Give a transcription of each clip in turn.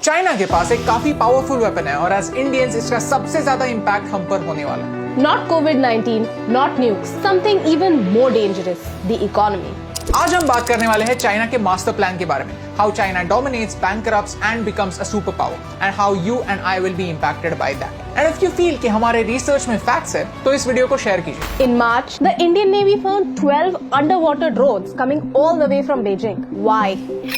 China के पास एक काफी पावरफुल वेपन है और एज इंडियंस इसका सबसे ज्यादा इम्पैक्ट हम पर होने वाला है। Not COVID-19, not nukes, something even more dangerous, the economy. आज हम बात करने वाले हैं चाइना के मास्टर प्लान के बारे में, how China dominates, bankrupts and becomes a superpower, and how you and I will be impacted by that. And if you feel कि हमारे रिसर्च में फैक्ट्स है, तो इस वीडियो को शेयर कीजिए। In March, the Indian Navy found 12 underwater drones coming all the way from Beijing. Why?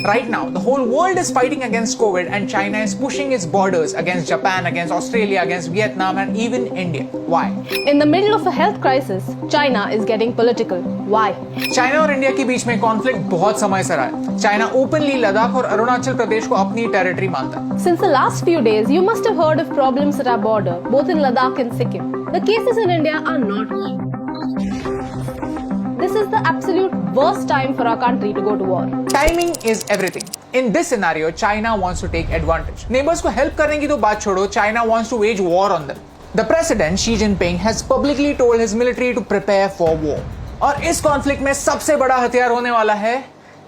Right now, the whole world is fighting against COVID, and China is pushing its borders against Japan, against Australia, against Vietnam, and even India. Why? In the middle of a health crisis, China is getting political. Why? China और India के बीच में conflict बहुत समय से रहा है। China openly Ladakh और अरुणाचल प्रदेश को अपनी टेरिटरी मानता है। Since the last few days, you must have heard of problems at our border, both in Ladakh and Sikkim. The cases in India are not. This is the absolute worst time for our country to go to war. Timing is everything. In this scenario, China wants to take advantage. Neighbors को help करने की तो बात छोड़ो, China wants to wage war on them. The president Xi Jinping has publicly told his military to prepare for war. और इस conflict में सबसे बड़ा हथियार होने वाला है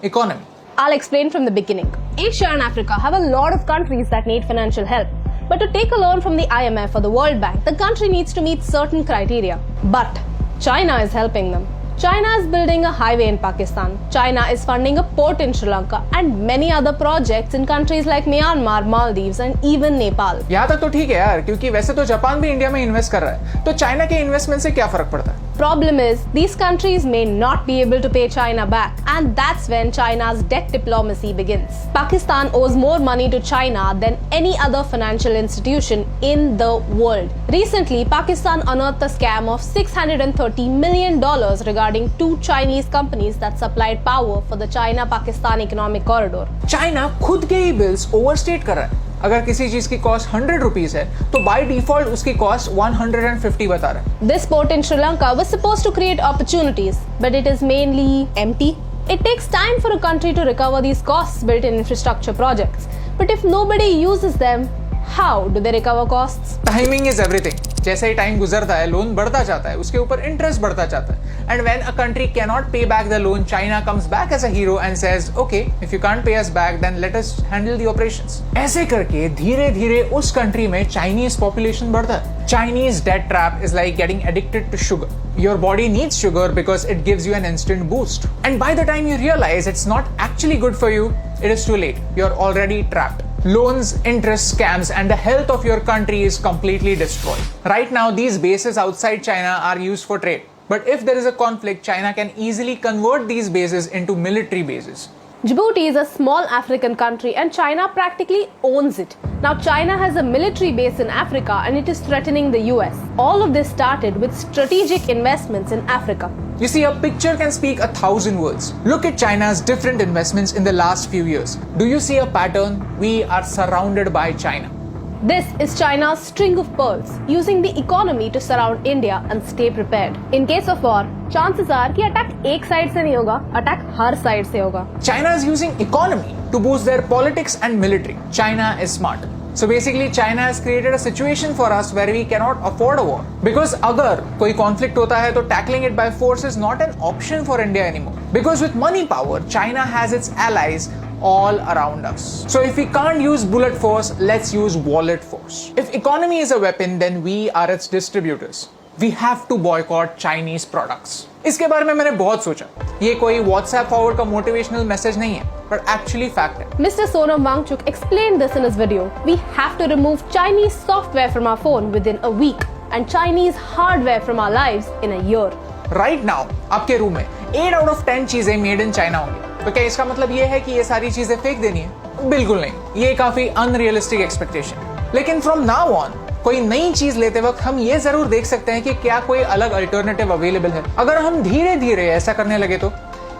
economy. I'll explain from the beginning. Asia and Africa have a lot of countries that need financial help. But to take a loan from the IMF or the World Bank, the country needs to meet certain criteria. But China is helping them. China is building a highway in Pakistan. China is funding a port in Sri Lanka and many other projects in countries like Myanmar, Maldives and even Nepal. यहाँ तक तो ठीक है यार, क्योंकि वैसे तो Japan भी इंडिया में इन्वेस्ट कर रहा है, तो चाइना के इन्वेस्टमेंट से क्या फर्क पड़ता है? Problem is, these countries may not be able to pay China back, and that's when China's debt diplomacy begins. Pakistan owes more money to China than any other financial institution in the world. Recently, Pakistan unearthed a scam of $630 million regarding two Chinese companies that supplied power for the China-Pakistan economic corridor. China खुद के ही bills overstate कर रहा है। अगर किसी चीज की cost 100 rupees है, तो बाय डिफॉल्ट उसकी कॉस्ट 150 बता रहा है। This port in Sri Lanka was supposed to create opportunities, but it is mainly empty. It takes time for a country to recover these costs built in infrastructure projects. But if nobody uses them, how do they recover costs? Timing is everything. जैसे ही time गुजरता है, loan बढ़ता जाता है, उसके ऊपर interest बढ़ता जाता है। And when a country cannot pay back the loan, China comes back as a hero and says, "Okay, if you can't pay us back, then let us handle the operations." ऐसे करके धीरे-धीरे उस country में Chinese population बढ़ता है। Chinese debt trap is like getting addicted to sugar. Your body needs sugar because it gives you an instant boost. And by the time you realize it's not actually good for you, it is too late. You're already trapped. Loans, interest, scams, and the health of your country is completely destroyed. Right now, these bases outside China are used for trade. But if there is a conflict, China can easily convert these bases into military bases. Djibouti is a small African country and China practically owns it. Now China has a military base in Africa and it is threatening the US. All of this started with strategic investments in Africa. You see, a picture can speak 1,000 words. Look at China's different investments in the last few years. Do you see a pattern? We are surrounded by China. This is China's string of pearls, using the economy to surround India and stay prepared. In case of war, chances are कि attack एक side से नहीं होगा, attack हर side से होगा. China is using economy to boost their politics and military. China is smart. So basically, China has created a situation for us where we cannot afford a war. Because अगर कोई conflict होता है, तो tackling it by force is not an option for India anymore. Because with money power, China has its allies all around us. So if we can't use bullet force, let's use wallet force. If economy is a weapon, then we are its distributors. We have to boycott Chinese products. इसके बारे में मैंने बहुत सोचा। ये कोई WhatsApp forward का motivational message नहीं है, but actually fact है। Mr. Sonam Wangchuk explained this in his video. We have to remove Chinese software from our phone within a week and Chinese hardware from our lives in a year. Right now, आपके room में 8 out of 10 चीजें made in China होंगी। तो क्या इसका मतलब ये है कि ये सारी चीजें फेंक देनी है? बिल्कुल नहीं। ये काफी अनरियलिस्टिक एक्सपेक्टेशन। लेकिन फ्रॉम नाउ ऑन कोई नई चीज लेते वक्त हम ये जरूर देख सकते हैं कि क्या कोई अलग अल्टरनेटिव अवेलेबल है। अगर हम धीरे धीरे ऐसा करने लगे तो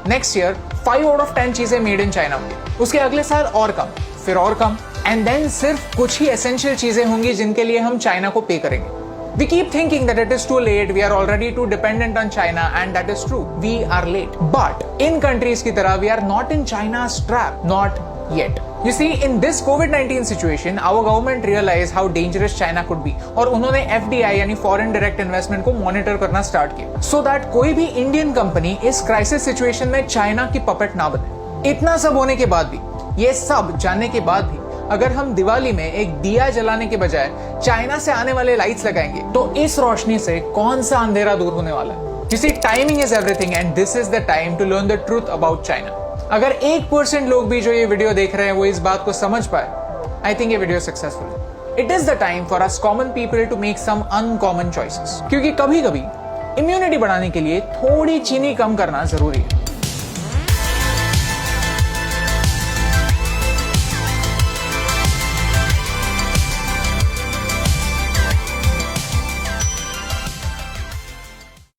नेक्स्ट ईयर 5 out of 10 चीजें मेड इन चाइना होंगी, उसके अगले साल और कम, फिर और कम, एंड देन सिर्फ कुछ ही एसेंशियल चीजें होंगी जिनके लिए हम चाइना को पे करेंगे। We keep thinking that it is too late, we are already too dependent on China, and that is true. We are late. But in countries की तरह, we are not in China's trap. Not yet. You see, in this COVID-19 situation, our government realized how dangerous China could be, और उन्होंने FDI यानी Foreign Direct Investment को monitor करना start किया, so that कोई भी Indian company इस crisis situation में China की puppet ना बने। इतना सब होने के बाद भी, ये सब जानने के बाद भी, अगर हम दिवाली में एक दिया जलाने के बजाय चाइना से आने वाले लाइट्स लगाएंगे तो इस रोशनी से कौन सा अंधेरा दूर होने वाला है? You see, timing is everything and this is the time to learn the truth about China. अगर 1% लोग भी जो ये वीडियो देख रहे हैं वो इस बात को समझ पाए, I think ये वीडियो सक्सेसफुल है। It is the time for us common people to make some uncommon choices. क्योंकि कभी-कभी इम्यूनिटी बढ़ाने के लिए थोड़ी चीनी कम करना जरूरी है।